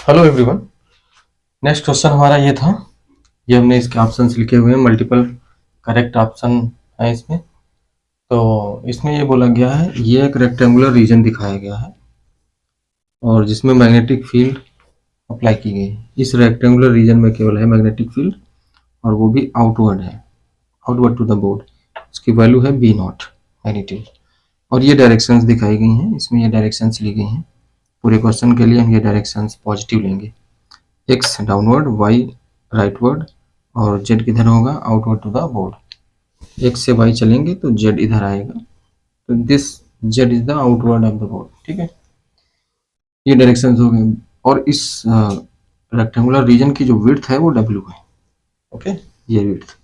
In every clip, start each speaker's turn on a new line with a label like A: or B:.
A: Hello everyone. Next question हमारा ये था। ये हमने इसके ऑप्शंस लिखे हुए हैं, मल्टीपल करेक्ट ऑप्शन है इसमें। तो इसमें ये बोला गया है, ये एक रेक्टेंगुलर रीजन दिखाया गया है और जिसमें मैग्नेटिक फील्ड अप्लाई की गई है। इस रेक्टेंगुलर रीजन में केवल है मैग्नेटिक फील्ड और वो भी आउटवर्ड है, आउटवर्ड टू द बोर्ड। उसकी वैल्यू है बी नॉट मैग्नीट्यूड। और ये डायरेक्शंस दिखाई गई हैं, इसमें ये डायरेक्शंस ली गई हैं। पूरे क्वेश्चन के लिए हम ये डायरेक्शंस पॉजिटिव लेंगे। एक्स डाउनवर्ड, वाई राइटवर्ड और जेड किधर होगा, outward to the board. X से वाई चलेंगे तो जेड इधर आएगा, तो this z is the outward of the board. ठीक है, ये डायरेक्शंस हो गए। और इस रेक्टेंगुलर रीजन की जो विड्थ है वो डब्ल्यू है। ओके, ये विड्थ।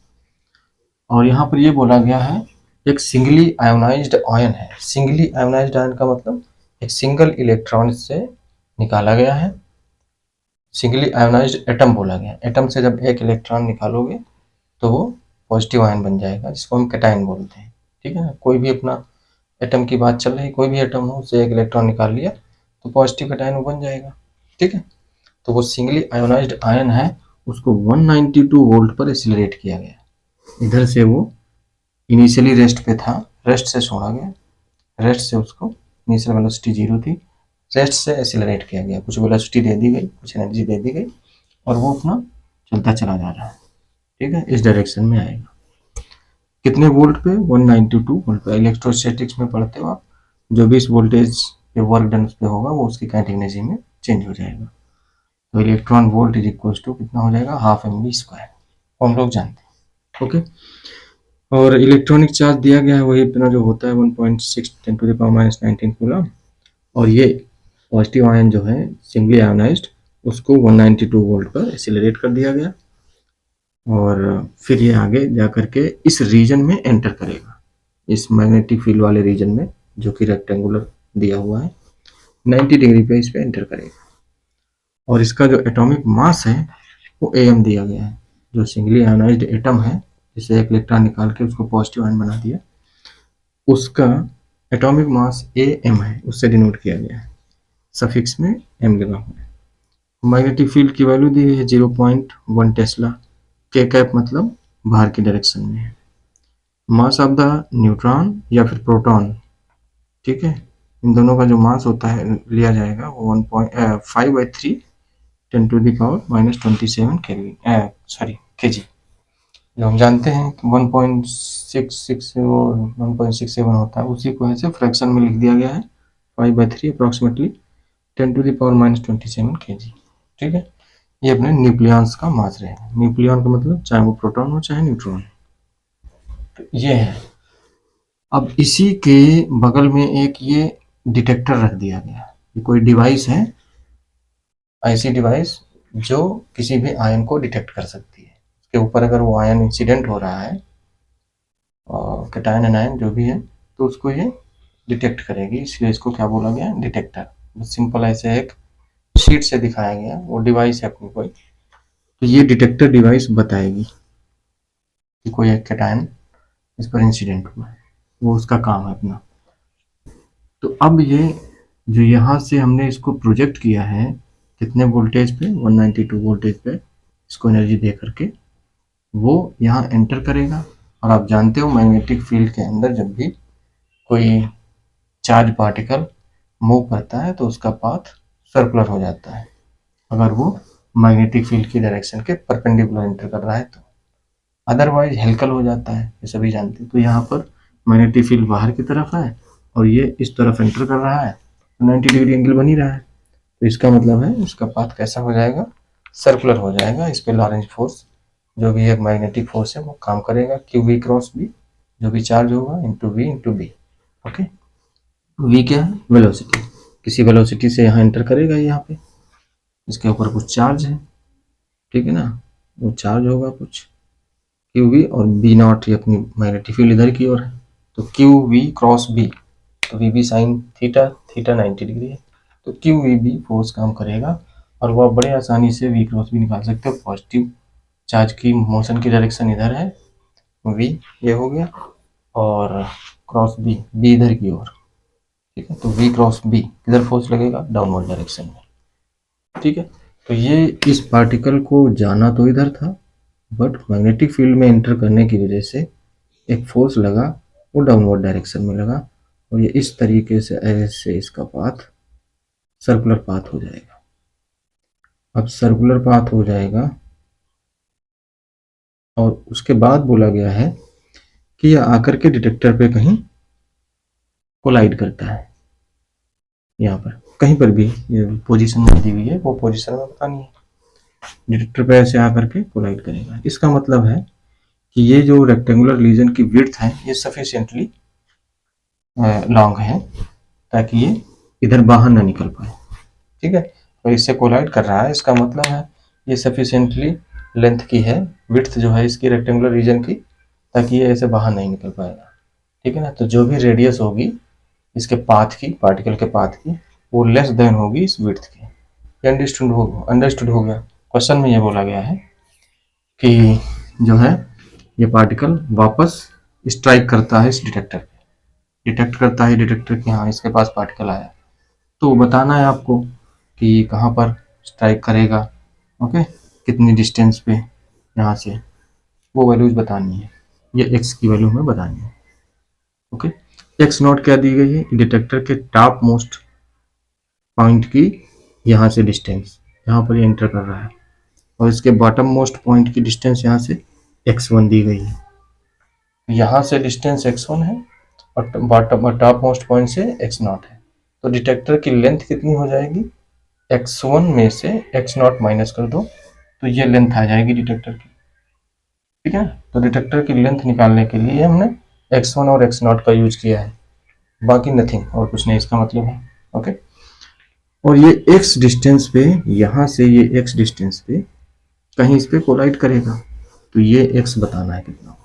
A: और यहाँ पर ये बोला गया है एक सिंगली आयोनाइज्ड आयन है। सिंगली आयोनाइज्ड आयन का मतलब एक सिंगल इलेक्ट्रॉन से निकाला गया है। सिंगली आयोनाइज्ड एटम बोला गया। एटम से जब एक इलेक्ट्रॉन निकालोगे तो वो पॉजिटिव आयन बन जाएगा, जिसको हम कैटायन बोलते हैं। ठीक है ना, कोई भी अपना एटम की बात चल रही, कोई भी एटम हो, उससे एक इलेक्ट्रॉन निकाल लिया तो पॉजिटिव कैटायन वो बन जाएगा। ठीक है, तो वो सिंगली आयोनाइज्ड आयन है, उसको 192 वोल्ट पर एक्सीलरेट किया गया। इधर से वो इनिशियली रेस्ट पे था, रेस्ट से छोड़ा गया, रेस्ट से उसको इनिशियल वेलोसिटी 0 थी, रेस्ट से एक्सीलरेट किया गया, कुछ वेलोसिटी दे दी गई, कुछ एनर्जी दे दी गई और वो अपना चलता चला जा रहा है। ठीक है, इस डायरेक्शन में आएगा। कितने वोल्ट पे, 192 वोल्ट पे। इलेक्ट्रोस्टैटिक्स में पढ़ते हो आप, जो भी इस वोल्टेज पे वर्क डन उस पे होगा वो उसकी काइनेटिक एनर्जी में चेंज हो जाएगा। तो electron volt is equal to कितना हो जाएगा, हाफ एम वी स्क्वायर। हम लोग जानते हैं। ओके, और इलेक्ट्रॉनिक चार्ज दिया गया है वही इतना जो होता है 1.6 10⁻⁻19 कूलम। और ये पॉजिटिव आयन जो है सिंगली आयोनाइज्ड, उसको 192 वोल्ट पर एक्सीलरेट कर दिया गया और फिर ये आगे जा करके इस रीजन में एंटर करेगा, इस मैग्नेटिक फील्ड वाले रीजन में जो कि रेक्टेंगुलर दिया हुआ है, 90 डिग्री पे इस पे एंटर करेगा। और इसका जो एटॉमिक मास है वो am दिया गया है। जो सिंगली आयोनाइज्ड एटम है, जिसे एक इलेक्ट्रॉन निकाल के उसको पॉजिटिव आयन बना दिया, उसका एटॉमिक मास am है, उससे डिनोट किया गया है, सफिक्स में m लगा हुआ है। मैग्नेटिक फील्ड की वैल्यू दी है 0.1 टेस्ला। के कैप मतलब बाहर की डायरेक्शन में है। मास ऑफ द न्यूट्रॉन या फिर प्रोटॉन, ठीक है, इन दोनों का जो मास होता है लिया जाएगा वो 5/3 10⁻⁻27 केल्विन, सॉरी केजी। जो हम जानते हैं कि 1.66 और 1.67 होता है, उसी को ऐसे फ्रैक्शन में लिख दिया गया है 5/3 अप्रॉक्सीमेटली 10⁻⁻27 केजी। ठीक है, ये अपने न्यूक्लियॉन्स का मास रहेगा। न्यूक्लियॉन का मतलब चाहे वो प्रोटॉन हो चाहे न्यूट्रॉन। तो ये है। अब इसी के बगल में एक ये डिटेक्टर रख दिया गया। ये कोई डिवाइस है, ऐसी डिवाइस जो किसी भी आयन को डिटेक्ट कर सकती है। उसके ऊपर अगर वो आयन इंसिडेंट हो रहा है और कैटायन एनायन जो भी है, तो उसको ये डिटेक्ट करेगी, इसलिए इसको क्या बोला गया, डिटेक्टर। सिंपल ऐसे एक शीट से दिखाया गया, वो डिवाइस है अपनी कोई। तो ये डिटेक्टर डिवाइस बताएगी कि कोई एक कैटायन इस पर इंसिडेंट हुआ है, वो उसका काम है अपना। तो अब ये जो यहाँ से हमने इसको प्रोजेक्ट किया है कितने वोल्टेज पे, 192 वोल्टेज पे, इसको एनर्जी दे करके वो यहाँ एंटर करेगा। और आप जानते हो मैग्नेटिक फील्ड के अंदर जब भी कोई चार्ज पार्टिकल मूव करता है तो उसका पाथ सर्कुलर हो जाता है, अगर वो मैग्नेटिक फील्ड की डायरेक्शन के परपेंडिकुलर एंटर कर रहा है तो। अदरवाइज हेलिकल हो जाता है, ये सभी जानते हैं। तो यहाँ पर मैग्नेटिक फील्ड बाहर की तरफ है और ये इस तरफ एंटर कर रहा है, तो 90 डिग्री एंगल बन ही रहा है। तो इसका मतलब है इसका पाथ कैसा हो जाएगा, सर्कुलर हो जाएगा। इस पे लॉरेंज फोर्स जो भी एक मैग्नेटिक फोर्स है वो काम करेगा, क्यू वी क्रॉस बी, जो भी चार्ज होगा इंटू बी। ओके, वी क्या है, वेलोसिटी। किसी वेलोसिटी से यहाँ एंटर करेगा, यहाँ पे इसके ऊपर कुछ चार्ज है, ठीक है ना, वो चार्ज होगा कुछ क्यू वी, और बी नॉट ये अपनी मैग्नेटिक फील्ड इधर की ओर है, तो क्यू वी क्रॉस बी, तो v b sine theta, theta 90 degree है, तो क्यू वी बी फोर्स काम करेगा। और वो आप बड़े आसानी से वी क्रॉस बी निकाल सकते हो। पॉजिटिव चार्ज की मोशन की डायरेक्शन इधर है, वी ये हो गया, और क्रॉस बी, बी इधर की ओर, ठीक है। तो वी क्रॉस बी किधर फोर्स लगेगा, डाउनवर्ड डायरेक्शन में, ठीक है। तो ये इस पार्टिकल को जाना तो इधर था, बट मैग्नेटिक फील्ड में एंटर करने की वजह से एक फोर्स लगा, वो डाउनवर्ड डायरेक्शन में लगा, और ये इस तरीके से ऐसे इसका पाथ सर्कुलर पाथ हो जाएगा। अब सर्कुलर पाथ हो जाएगा और उसके बाद बोला गया है कि यह आकर के डिटेक्टर पे कहीं कोलाइड करता है। यहाँ पर कहीं पर भी ये पोजीशन दी हुई है, वो पोजीशन में पता नहीं है, डिटेक्टर पे ऐसे आकर के कोलाइड करेगा। इसका मतलब है कि ये जो रेक्टेंगुलर लीजन की विड्थ है ये सफिशिएंटली लॉन्ग है ताकि ये इधर बाहर ना निकल पाए। ठीक है, तो इससे कोलाइड कर रहा है, इसका मतलब है ये सफिशिएंटली लेंथ की है, विड्थ जो है इसकी रेक्टेंगुलर रीजन की, ताकि ये ऐसे बाहर नहीं निकल पाएगा। ठीक है ना, तो जो भी रेडियस होगी इसके पाथ की, पार्टिकल के पाथ की, वो लेस देन होगी इस विड्थ की। अंडरस्टूड हो गया। क्वेश्चन में ये बोला गया है कि जो है ये पार्टिकल वापस स्ट्राइक करता है इस डिटेक्टर पे, डिटेक्ट करता है डिटेक्टर कि हाँ इसके पास पार्टिकल आया, तो बताना है आपको कि कहाँ पर स्ट्राइक करेगा। ओके, कितनी डिस्टेंस पे यहाँ से, वो वैल्यूज बतानी है, ये एक्स की वैल्यू हमें बतानी है। ओके, एक्स नॉट क्या दी गई है, डिटेक्टर के टॉप मोस्ट पॉइंट की यहाँ से डिस्टेंस, यहाँ पर एंटर कर रहा है, और इसके बॉटम मोस्ट पॉइंट की डिस्टेंस यहाँ से x1 दी गई है। यहाँ से डिस्टेंस x1 है और बॉटम और टॉप मोस्ट पॉइंट से x0 है, तो डिटेक्टर की लेंथ कितनी हो जाएगी, x1 में से x0 माइनस कर दो तो ये लेंथ आ जाएगी डिटेक्टर की। ठीक है, तो डिटेक्टर की लेंथ निकालने के लिए हमने x1 और x0 का यूज किया है, बाकी नथिंग, और कुछ नहीं इसका मतलब है। ओके, और ये x डिस्टेंस पे, यहाँ से ये x डिस्टेंस पे कहीं इस पे कोलाइड करेगा, तो ये x बताना है कितना।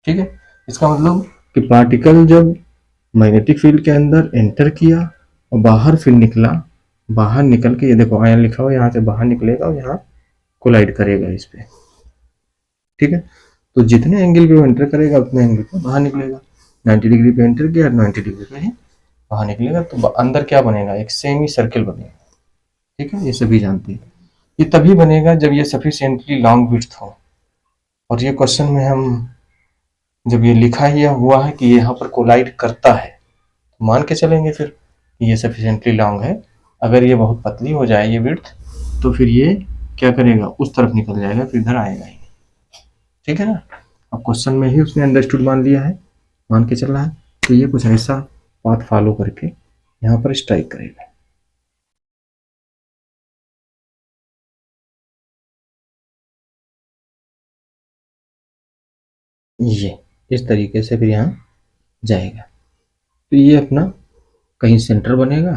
A: ठीक है, इसका मतलब कि पार्टिकल जब मैग्नेटिक फील्ड के अंदर एंटर किया और बाहर फिर निकला, बाहर निकल के ये देखो आयन लिखा हुआ, यहाँ से बाहर निकलेगा और यहाँ कोलाइड करेगा इस पे। ठीक है, तो जितने एंगल पे वो एंटर करेगा उतने एंगल पे बाहर निकलेगा। 90 डिग्री पे एंटर किया, 90 डिग्री पे ही बाहर निकलेगा, तो अंदर क्या बनेगा, एक सेमी सर्किल बनेगा। ठीक है, ये सभी जानते हैं। ये तभी बनेगा जब ये सफिशिएंटली लॉन्ग विड्थ हो, और ये क्वेश्चन में हम जब ये लिखा ही हुआ है कि ये यहाँ पर कोलाइड करता है, तो मान के चलेंगे फिर कि ये सफिशिएंटली लॉन्ग है। अगर ये बहुत पतली हो जाए ये विड्थ, तो फिर ये क्या करेगा, उस तरफ निकल जाएगा, फिर इधर आएगा ही। ठीक है ना, अब क्वेश्चन में ही उसने अंडरस्टूड मान लिया है, मान के चल रहा है कि ये कुछ ऐसा पाथ फॉलो करके यहाँ पर स्ट्राइक करेगा। ये इस तरीके से फिर यहाँ जाएगा, तो ये अपना कहीं सेंटर बनेगा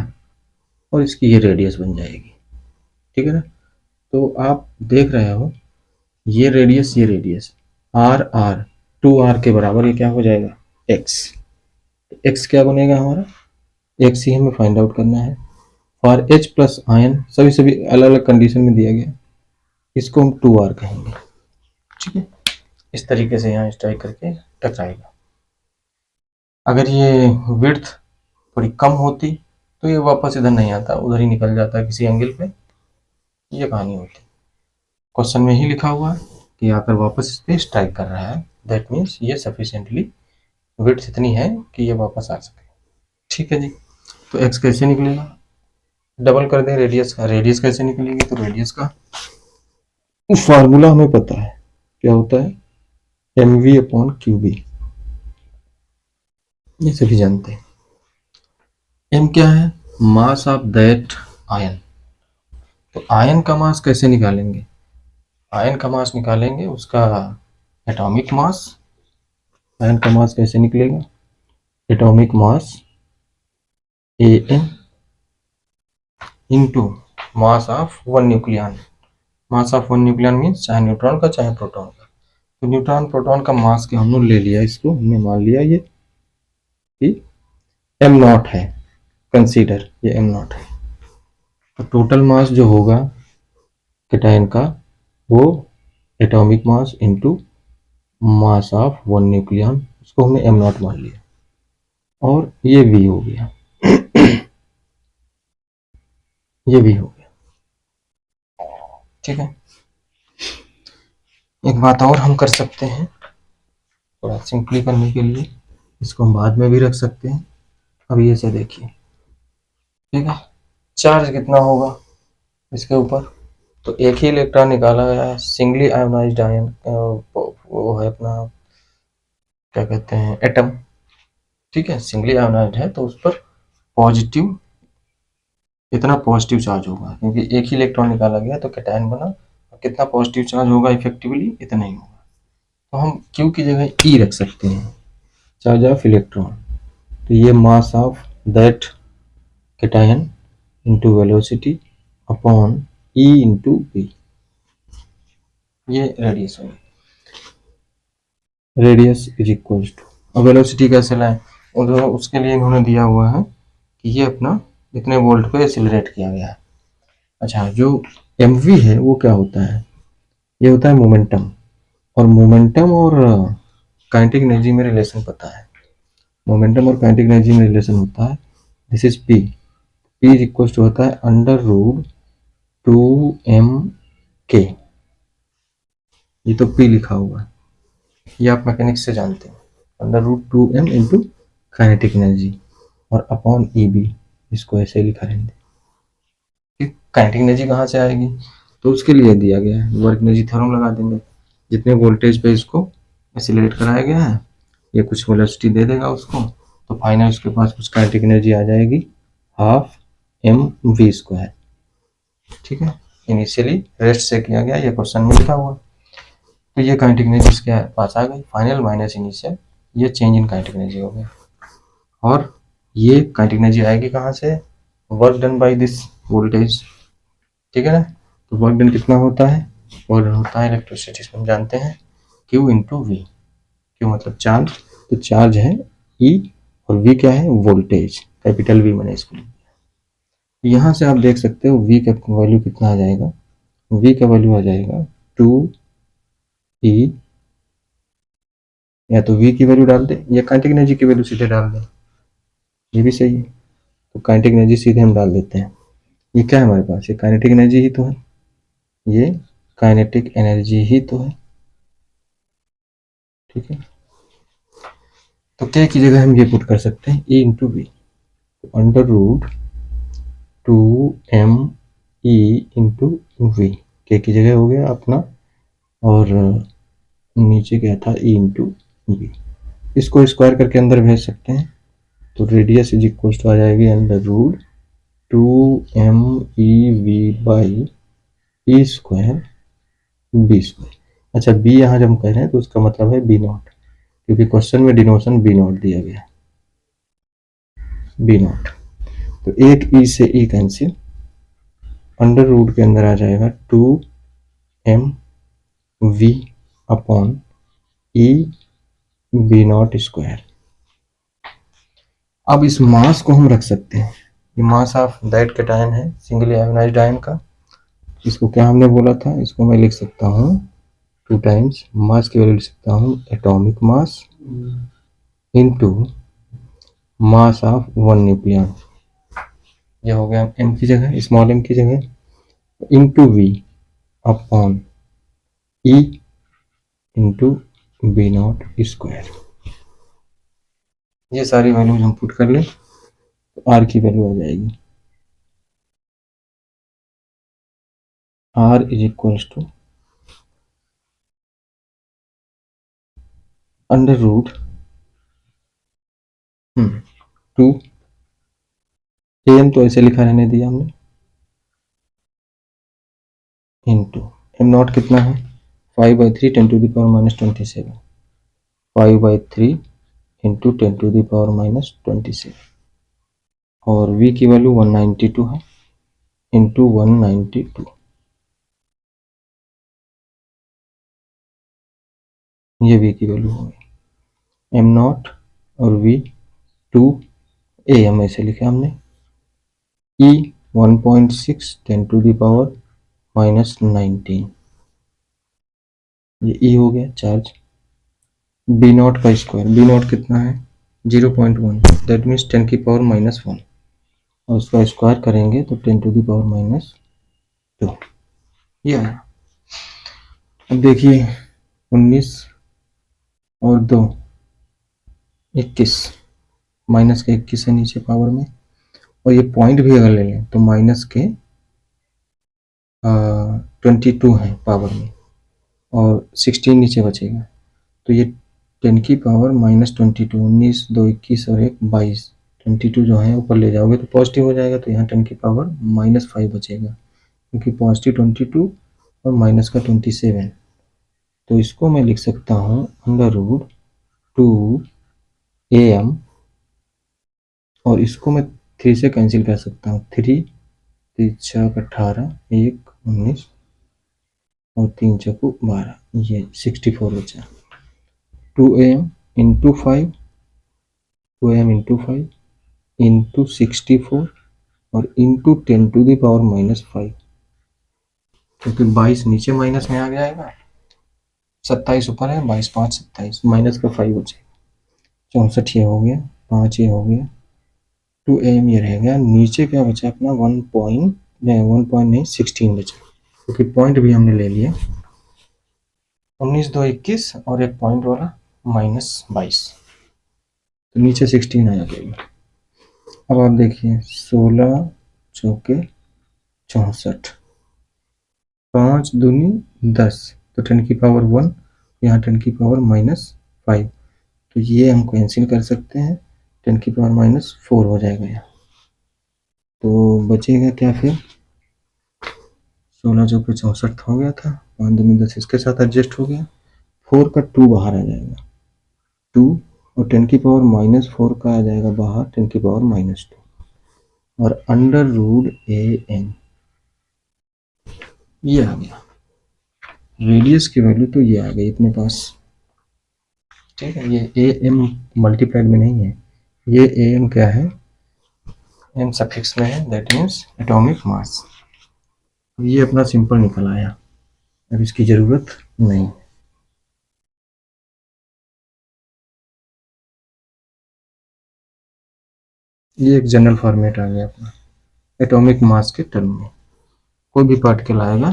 A: और इसकी ये रेडियस बन जाएगी। ठीक है ना, तो आप देख रहे हो ये रेडियस आर आर 2r के बराबर, ये क्या हो जाएगा, x। x क्या बनेगा हमारा, x ही हमें फाइंड आउट करना है। फॉर h प्लस आयन, सभी अलग अलग कंडीशन में दिया गया, इसको हम 2r कहेंगे। ठीक है, इस तरीके से यहाँ स्ट्राइक करके टकराएगा। अगर ये विड्थ थोड़ी कम होती तो ये वापस इधर नहीं आता, उधर ही निकल जाता किसी एंगल पे, ये कहानी होती। क्वेश्चन में ही लिखा हुआ है कि आकर वापस इस पे स्ट्राइक कर रहा है, दैट मीन्स ये सफिशिएंटली विड्थ इतनी है कि ये वापस आ सके। ठीक है जी, तो x कैसे निकलेगा, डबल कर दें रेडियस का, रेडियस कैसे निकलेगी, तो रेडियस का फार्मूला हमें पता है, क्या होता है, mv अपॉन क्यूबी, ये सभी जानते हैं। m क्या है, मास ऑफ दैट आयन, तो आयन का मास कैसे निकालेंगे, आयन का मास निकालेंगे उसका एटॉमिक मास। आयन का मास कैसे निकलेगा, atomic mass An into mass of one nucleon. Mass of one nucleon means चाहे न्यूट्रॉन का चाहे प्रोटॉन का, तो न्यूट्रॉन प्रोटॉन का मास के हमने ले लिया, इसको हमने मान लिया ये कि m0 है, कंसीडर ये m0 है, तो टोटल मास जो होगा कैटायन का वो atomic mass into mass of one nucleon, उसको हमने m0 मान लिया, और ये v हो गया, ये v हो गया। ठीक है। एक बात और हम कर सकते हैं थोड़ा सिंपली करने के लिए, इसको हम बाद में भी रख सकते हैं। अभी ऐसे देखिए, ठीक है, चार्ज कितना होगा इसके ऊपर, तो एक ही इलेक्ट्रॉन निकाला गया है, सिंगली आयोनाइज्ड आयन, वो है अपना क्या कहते हैं एटम, ठीक है, सिंगली आयोनाइज्ड है तो उस पर पॉजिटिव, इतना पॉजिटिव चार्ज होगा, क्योंकि एक ही इलेक्ट्रॉन निकाला गया तो कैटायन बना, और कितना पॉजिटिव चार्ज होगा इफेक्टिवली, इतना ही होगा। तो हम Q की जगह E रख सकते हैं, चार्ज ऑफ इलेक्ट्रॉन, तो ये mass of that cation into velocity upon E into b, ये रेडियस होगी, रेडियस इज इक्वल टू, अब वेलोसिटी कैसे लाएं, और उसके लिए इन्होंने दिया हुआ है कि ये अपना इतने वोल्ट पे एक्सीलरेट किया गया है। अच्छा, जो mv है वो क्या होता है, ये होता है मोमेंटम, और मोमेंटम और काइनेटिक एनर्जी में रिलेशन पता है, मोमेंटम और काइनेटिक एनर्जी में रिलेशन होता है, this is p, p is equal to होता है अंडर रूट 2m k, ये तो p लिखा हुआ है, ये आप मैकेनिक्स से जानते हैं, under root 2m into kinetic energy और अपॉन ई बी, इसको ऐसे ही लिखा रहेंगे। काइनेटिक एनर्जी कहाँ से आएगी, तो उसके लिए दिया गया है, वर्क एनर्जी थ्योरम लगा देंगे, जितने वोल्टेज पे इसको एक्सीलरेट कराया गया है ये कुछ वेलोसिटी दे देगा उसको, तो फाइनल उसके पास कुछ काइनेटिक एनर्जी आ जाएगी हाफ mv², ठीक है। इनिशियली रेस्ट से किया गया, ये क्वेश्चन में लिखा हुआ, तो ये काइनेटिक एनर्जी इसके पास आ गई, फाइनल माइनस इनिशियल, ये चेंज इन काइनेटिक एनर्जी हो गया, और ये काइनेटिक एनर्जी आएगी कहाँ से, work done by this voltage, ठीक है ना। तो वर्क डन कितना होता है, वर्क डन होता है इलेक्ट्रिसिटी हम जानते हैं Q इंटू वी, Q मतलब चार्ज, तो चार्ज है E और V क्या है, वोल्टेज, कैपिटल V मैंने इसको, यहाँ से आप देख सकते हो V का वैल्यू कितना आ जाएगा, V का वैल्यू आ जाएगा 2E, या तो V की वैल्यू डाल दे या काइनेटिक एनर्जी की वैल्यू सीधे डाल दें, ये भी सही है, तो काइनेटिक एनर्जी सीधे हम डाल देते हैं, ये क्या है हमारे पास, ये काइनेटिक एनर्जी ही तो है, ये काइनेटिक एनर्जी ही तो है, ठीक है। तो K की जगह हम ये पुट कर सकते हैं E into b, under root 2m E into v, K की जगह हो गया अपना, और नीचे क्या था E इंटू बी, इसको स्क्वायर करके अंदर भेज सकते हैं, तो रेडियस इज इक्वल टू आ जाएगी under root 2m by E² b²। अच्छा, b यहाँ जब हम कह रहे हैं तो उसका मतलब है b0, क्योंकि क्वेश्चन में डिनोशन b0 दिया गया है, b0, तो एक e से e कैंसिल, अंडर रूट के अंदर आ जाएगा 2mv अपॉन e b0²। अब इस मास को हम रख सकते हैं, ये मास ऑफ दैट कैटायन है, सिंगली आयोनाइज्ड आयन का, इसको क्या हमने बोला था, इसको मैं लिख सकता हूँ 2 टाइम्स मास की वैल्यू लिख सकता हूँ atomic mass into mass of 1 nucleon, ये हो गया m की जगह, स्मॉल m की जगह into v upon e into b0²। ये सारी वैल्यूज हम पुट कर लें तो r की वैल्यू आ जाएगी, r is equals to under root 2, am तो ऐसे लिखा रहने दिया हमने, इंटू m0 कितना है 5/3 10⁻27, 5/3 इंटू 10⁻27, और v की वैल्यू 192 है इंटू 192, ये v की वैल्यू होगी, m0 और v 2 am ऐसे लिखा हमने, e 1.6 10⁻19, ये e हो गया चार्ज, b0 का स्क्वायर, b0 कितना है 0.1, दैट मीन्स 10⁻−1, और उसका स्क्वायर करेंगे तो 10⁻², ये आया। अब देखिए 19 और 2 21, माइनस के 21 है नीचे पावर में, और ये पॉइंट भी अगर ले लें तो माइनस के 22 है पावर में, और 16 नीचे बचेगा, तो ये 10 की पावर -22, 19 2 21 और 1 22, 22 जो है ऊपर ले जाओगे तो पॉजिटिव हो जाएगा, तो यहाँ 10 की पावर -5 बचेगा, क्योंकि पॉजिटिव 22 और माइनस का 27, तो इसको मैं लिख सकता हूँ √2am, और इसको मैं 3 से कैंसिल कर सकता हूँ, 3 3 6 18, 1 19 और 3 चौको 12, ये 64 बचा। 2am into 5, 2am into 5 into 64 और इंटू 10⁻⁻5, क्योंकि 22 नीचे माइनस में आ जाएगा, 27 ऊपर है, 22 5 27, माइनस का 5 बचेगा, 64 ये हो गया, 5 ये हो गया, 2am ये रह गया, नीचे क्या बचा अपना 1 पॉइंट नहीं 16 बचा, क्योंकि पॉइंट भी हमने ले लिया, 19 2 21 और एक पॉइंट वाला -22, तो नीचे 16 आ जाएगा। अब आप देखिए 16 चौके 64, 5 दूनी 10, तो 10 की पावर 1, यहाँ 10 की पावर -5, तो ये हम कैंसिल कर सकते हैं, 10 की पावर -4 हो जाएगा यहाँ, तो बचेगा क्या फिर, 16 चौके 64 हो गया था, 5 दूनी 10 इसके साथ एडजस्ट हो गया, 4 का 2 बाहर आ जाएगा, 2 और 10 की पावर -4 का आ जाएगा बाहर, 10 की पावर -2, और √am ये आ गया, रेडियस की वैल्यू तो ये आ गई अपने पास, ठीक है। ये am मल्टीप्लाइड में नहीं है, ये am क्या है, m सफिक्स में है, दैट मीन्स एटॉमिक मास, ये अपना सिंपल निकल आया, अब इसकी जरूरत नहीं। ये एक जनरल फॉर्मेट आ गया अपना एटॉमिक मास के टर्म में, कोई भी पार्टिकल आएगा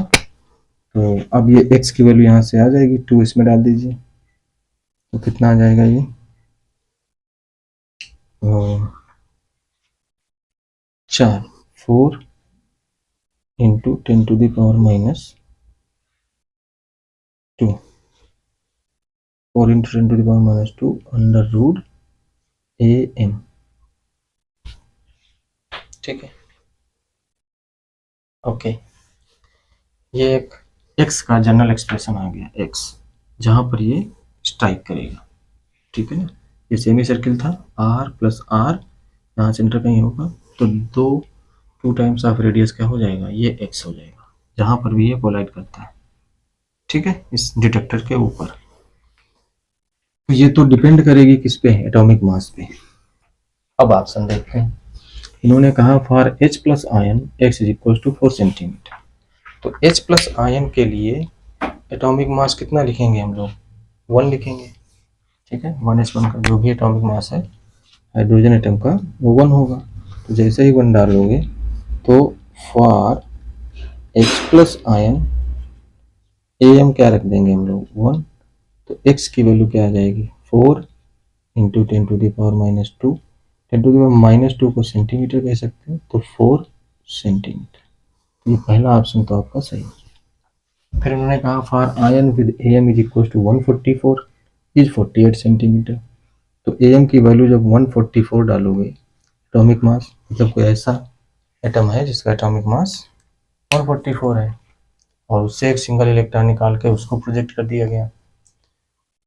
A: तो अब ये x की वैल्यू यहाँ से आ जाएगी, 2 इसमें डाल दीजिए, तो कितना आ जाएगा ये 4 4 इंटू 10⁻², 4 इंटू 10⁻², √am, ठीक है। ओके, ये एक x का जनरल एक्सप्रेशन आ गया, x जहां पर ये स्ट्राइक करेगा, ठीक है ना। ये सेमी सर्किल था, r प्लस r यहाँ सेंटर कहीं होगा, तो 2 टाइम्स ऑफ रेडियस क्या हो जाएगा, ये x हो जाएगा, जहां पर भी ये कोलाइड करता है, ठीक है, इस डिटेक्टर के ऊपर। तो ये तो डिपेंड करेगी किस पे, एटॉमिक मास पे। अब ऑप्शन देखते हैं, इन्होंने कहा for H plus ion x is equal to 4 centimetre, तो H प्लस आयन के लिए एटॉमिक मास कितना लिखेंगे हम लोग, 1 लिखेंगे, ठीक है, 1H1 का जो भी एटॉमिक मास है हाइड्रोजन एटम का वो 1 होगा, तो जैसे ही 1 डालोगे तो for H plus ion am क्या रख देंगे हम लोग 1, तो x की वैल्यू क्या आ जाएगी 4 इंटू 10⁻², 10⁻² को सेंटीमीटर कह सकते हैं, तो 4 सेंटीमीटर, ये पहला ऑप्शन तो आपका सही है। फिर उन्होंने कहा for ion with am is equal to 144 is 48 centimetre, तो am की वैल्यू जब 144 डालोगे, एटॉमिक मास मतलब कोई ऐसा एटम है जिसका एटॉमिक मास 144 है, और उससे एक सिंगल इलेक्ट्रॉन निकाल के उसको प्रोजेक्ट कर दिया गया,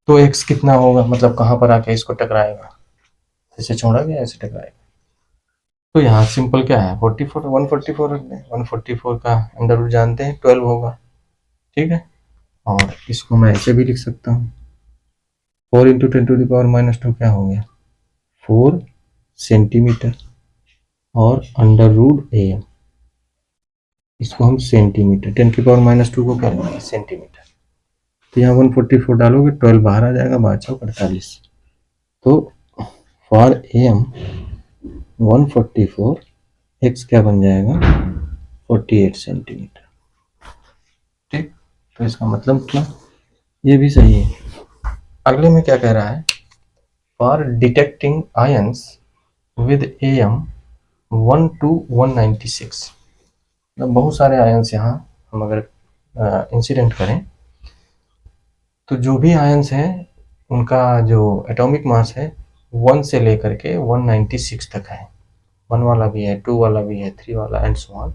A: तो x कितना होगा, मतलब कहाँ पर आके इसको टकराएगा, ऐसे छोड़ा गया ऐसे टकराएगा, तो यहाँ सिंपल क्या है 44 144 रख दें, 144 का अंडर रूट जानते हैं 12 होगा, ठीक है, और इसको मैं ऐसे भी लिख सकता हूँ 4 इंटू 10⁻² क्या हो गया 4 सेंटीमीटर, और अंडर रूट am, इसको हम सेंटीमीटर, 10⁻² को क्या लेंगे सेंटीमीटर, तो यहाँ 144 डालोगे 12 बाहर आ जाएगा, 5×48, तो फॉर am 144, x क्या बन जाएगा 48 सेंटीमीटर, तो इसका मतलब क्या, ये भी सही है। अगले में क्या कह रहा है, for detecting ions with AM 1 to 196, मतलब बहुत सारे आयंस यहाँ हम अगर इंसिडेंट करें तो जो भी आयंस हैं उनका जो एटॉमिक मास है 1 से लेकर के 196 तक है। 1 वाला भी है, 2 वाला भी है, 3 वाला एंड सो ऑन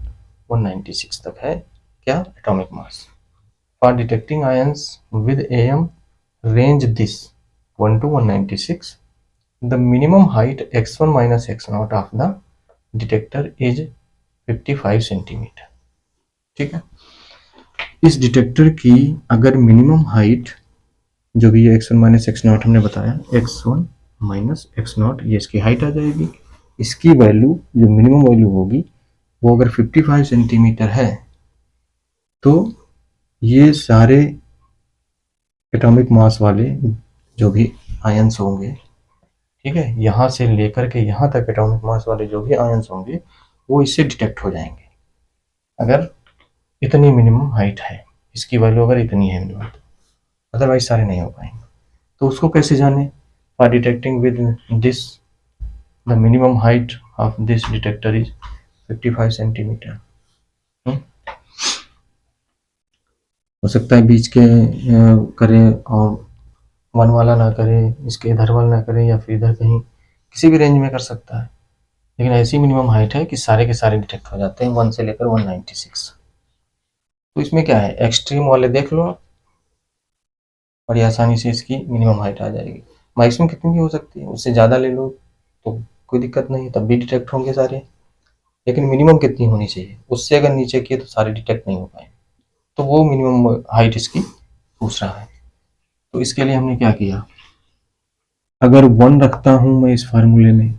A: 196 तक है क्या, atomic mass. For detecting ions with AM range this 1 to 196, the minimum height x1 minus x0 of the detector is 55 centimetre. ठीक है, इस डिटेक्टर की अगर मिनिमम हाइट जो भी x1 माइनस x0 हमने बताया, x1 माइनस x0 ये इसकी हाइट आ जाएगी। इसकी वैल्यू जो मिनिमम वैल्यू होगी वो अगर 55 सेंटीमीटर है तो ये सारे एटॉमिक मास वाले जो भी आयंस होंगे, ठीक है, यहाँ से लेकर के यहाँ तक एटॉमिक मास वाले जो भी आयंस होंगे वो इससे डिटेक्ट हो जाएंगे अगर इतनी मिनिमम हाइट है, इसकी वैल्यू अगर इतनी है मिनिमम, अदरवाइज सारे नहीं हो पाएंगे। तो उसको कैसे जाने, for detecting with this the minimum height of this detector is 55 centimetre. हो सकता है बीच के करें और 1 वाला ना करें, इसके इधर वाला ना करें, या फिर इधर कहीं किसी भी रेंज में कर सकता है, लेकिन ऐसी मिनिमम हाइट है कि सारे के सारे डिटेक्ट हो जाते हैं 1 से लेकर 196। तो इसमें क्या है, एक्सट्रीम वाले देख लो और ये आसानी से इसकी मिनिमम हाइट आ जाएगी। मैक्सिमम कितनी भी हो सकती है, उससे ज़्यादा ले लो तो कोई दिक्कत नहीं, तब भी डिटेक्ट होंगे सारे, लेकिन मिनिमम कितनी होनी चाहिए, उससे अगर नीचे किए तो सारे डिटेक्ट नहीं हो पाएंगे। तो वो मिनिमम हाइट इसकी पूछ रहा है। तो इसके लिए हमने क्या किया, अगर 1 रखता हूँ मैं इस फार्मूले में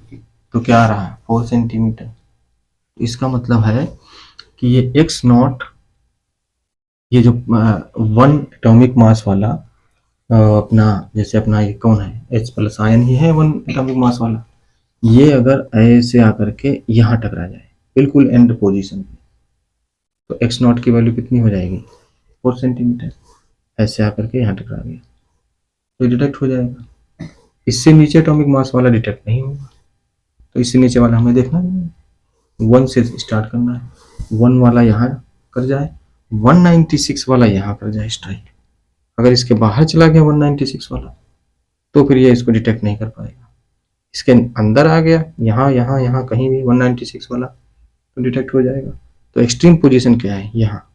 A: तो क्या आ रहा है 4 सेंटीमीटर। इसका मतलब है कि ये x0, ये जो 1 एटॉमिक मास वाला अपना, जैसे अपना ये कौन है H प्लस आयन ही है 1 एटॉमिक मास वाला, ये अगर ऐसे आकर के यहाँ टकरा जाए बिल्कुल एंड पोजीशन पे, तो x0 की वैल्यू कितनी हो जाएगी 4 सेंटीमीटर। ऐसे आकर के यहाँ टकरा गया तो डिटेक्ट हो जाएगा। इससे नीचे एटॉमिक मास वाला डिटेक्ट नहीं होगा, तो इससे नीचे वाला हमें देखना नहीं है, 1 से स्टार्ट करना है। 1 वाला यहाँ कर जाए, 196 वाला यहाँ कर जाए स्ट्राइक। अगर इसके बाहर चला गया 196 वाला तो फिर ये इसको डिटेक्ट नहीं कर पाएगा। इसके अंदर आ गया यहाँ यहाँ यहाँ कहीं भी 196 वाला तो डिटेक्ट हो जाएगा। तो एक्सट्रीम पोजीशन क्या है, यहाँ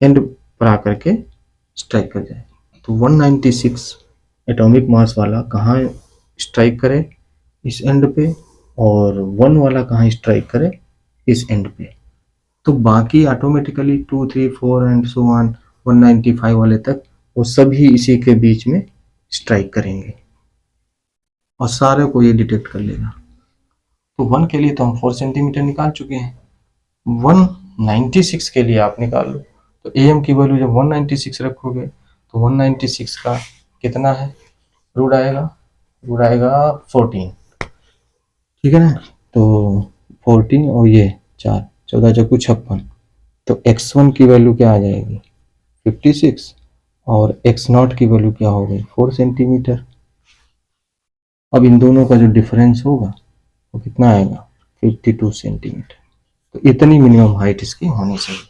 A: एंड पर आकर के स्ट्राइक कर जाए। तो 196 एटॉमिक मास वाला कहाँ स्ट्राइक करे, इस एंड पे, और 1 वाला कहाँ स्ट्राइक करे, इस एंड पे। तो बाकी ऑटोमेटिकली 2, 3, 4 एंड सो ऑन 195 वाले तक वो सभी इसी के बीच में स्ट्राइक करेंगे और सारे को ये डिटेक्ट कर लेगा। तो 1 के लिए तो हम 4 सेंटीमीटर निकाल चुके हैं, 196 के लिए आप निकाल लो। तो AM की वैल्यू जब 196 रखोगे तो 196 का कितना है, रूट आएगा 14, ठीक है ना। तो 14 और ये 4, 14 चौको 56, तो x1 की वैल्यू क्या आ जाएगी 56 और x0 की वैल्यू क्या हो गई 4 सेंटीमीटर। अब इन दोनों का जो डिफरेंस होगा वो कितना आएगा 52 सेंटीमीटर। तो इतनी मिनिमम हाइट इसकी होनी चाहिए,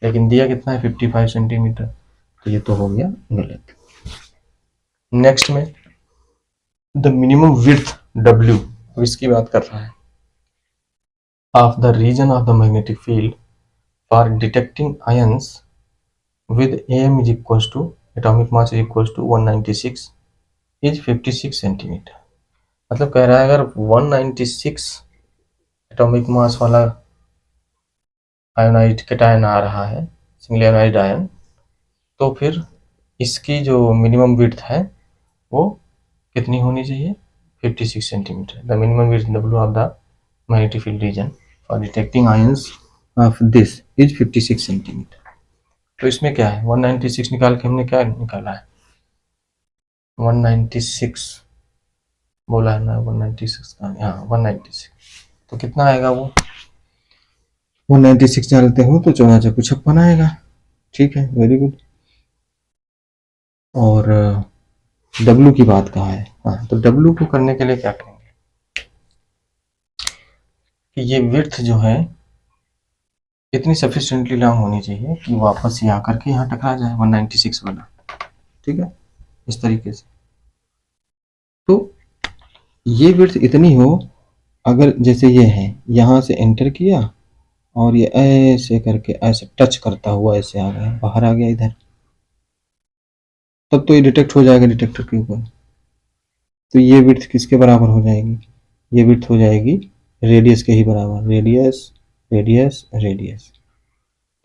A: लेकिन दिया कितना है 55 सेंटीमीटर, तो ये तो हो गया गलत। नेक्स्ट में द मिनिमम विड्थ W, अब इसकी बात कर रहा है, of the region of the magnetic field for detecting ions with AM is equals to atomic mass is equals to 196 is 56 centimetre. मतलब कह रहा है अगर 196 एटॉमिक मास वाला आयोनाइड कैटायन आ रहा है, सिंगल आयोनाइड आयन, तो फिर इसकी जो मिनिमम विड्थ है वो कितनी होनी चाहिए 56 centimetre. The minimum width W of the magnetic field reason for detecting ions of this is 56 centimetre. तो इसमें क्या है 196 निकाल के हमने क्या निकाला है 196 बोला है ना, 196 का यहाँ 196, तो कितना आएगा वो 196 डालते हो तो 14 चौको 56 आएगा, ठीक है, वेरी गुड। और W की बात कहाँ है? हाँ, तो W को करने के लिए क्या करेंगे कि ये विड्थ जो है इतनी सफिशिएंटली लॉन्ग होनी चाहिए कि वापस ये आकर के यहाँ टकरा जाए 196 वाला। ठीक है, इस तरीके से। तो ये विड्थ इतनी हो, अगर जैसे ये है, यहाँ से एंटर किया और ये ऐसे करके ऐसे टच करता हुआ ऐसे आ गया, बाहर आ गया इधर, तब तो ये डिटेक्ट हो जाएगा डिटेक्टर के ऊपर। तो ये विड्थ किसके बराबर हो जाएगी? ये विड्थ हो जाएगी रेडियस के ही बराबर, रेडियस रेडियस रेडियस।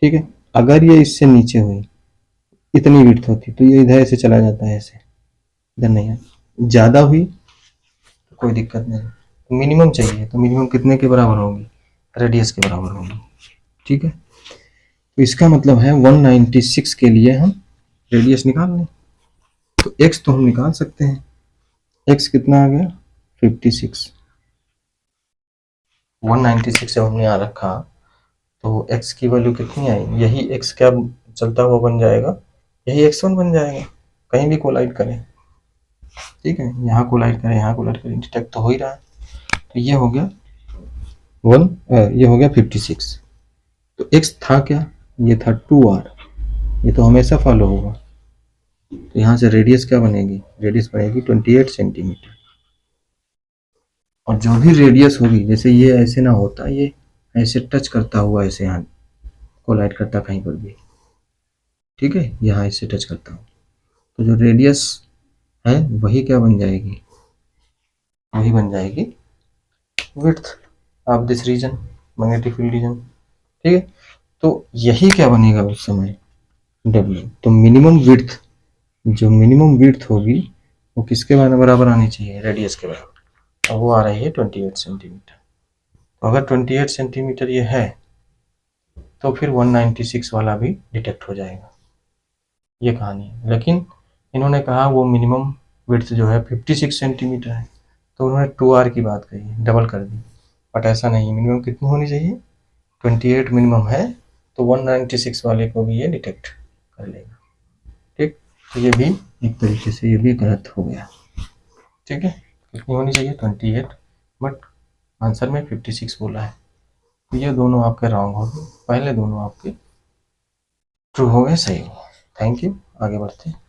A: ठीक है, अगर ये इससे नीचे हुई, इतनी विड्थ होती तो ये इधर ऐसे चला जाता है, ऐसे इधर नहीं है। ज़्यादा हुई तो कोई दिक्कत नहीं, तो मिनिमम चाहिए, तो मिनिमम कितने के बराबर होगी? रेडियस के बराबर होगी। ठीक है, तो इसका मतलब है 196 के लिए हम रेडियस निकाल लें। तो x तो हम निकाल सकते हैं, x कितना आ गया? 56। 196 जब हमने यहाँ रखा तो x की वैल्यू कितनी आई? यही x क्या चलता हुआ बन जाएगा, यही x1 बन जाएगा। कहीं भी कोलाइड करें, ठीक है, यहाँ कोलाइड करें, यहाँ कोलाइड करें, डिटेक्ट तो हो ही रहा है। तो ये हो गया ये हो गया 56। तो x था क्या? ये था 2r, ये तो हमेशा फॉलो होगा। तो यहाँ से रेडियस क्या बनेगी? रेडियस बनेगी 28 सेंटीमीटर। और जो भी रेडियस होगी, जैसे ये ऐसे ना होता, ये ऐसे टच करता हुआ ऐसे यहाँ कोलाइड करता कहीं पर भी, ठीक है, यहाँ ऐसे टच करता हूँ, तो जो रेडियस है वही क्या बन जाएगी? वही बन जाएगी width of this region, magnetic field region. ठीक है, तो यही क्या बनेगा उस समय? W। तो मिनिमम विड्थ, जो मिनिमम विड्थ होगी वो किसके बराबर आनी चाहिए? रेडियस के बराबर। और वो आ रही है 28 सेंटीमीटर। तो अगर 28 सेंटीमीटर ये है तो फिर 196 वाला भी डिटेक्ट हो जाएगा। ये कहानी है। लेकिन इन्होंने कहा वो मिनिमम विड्थ जो है 56 सेंटीमीटर है, तो उन्होंने 2r की बात कही, डबल कर दी। बट ऐसा नहीं, मिनिमम कितनी होनी चाहिए? 28 मिनिमम है, तो 196 वाले को भी ये डिटेक्ट कर लेगा। ठीक, तो ये भी एक तरीके से ये भी गलत हो गया। ठीक है, कितनी होनी चाहिए? 28, बट आंसर में 56 बोला है। तो ये दोनों आपके रॉन्ग हो गए, पहले दोनों आपके ट्रू हो गए, सही हो। थैंक यू, आगे बढ़ते हैं।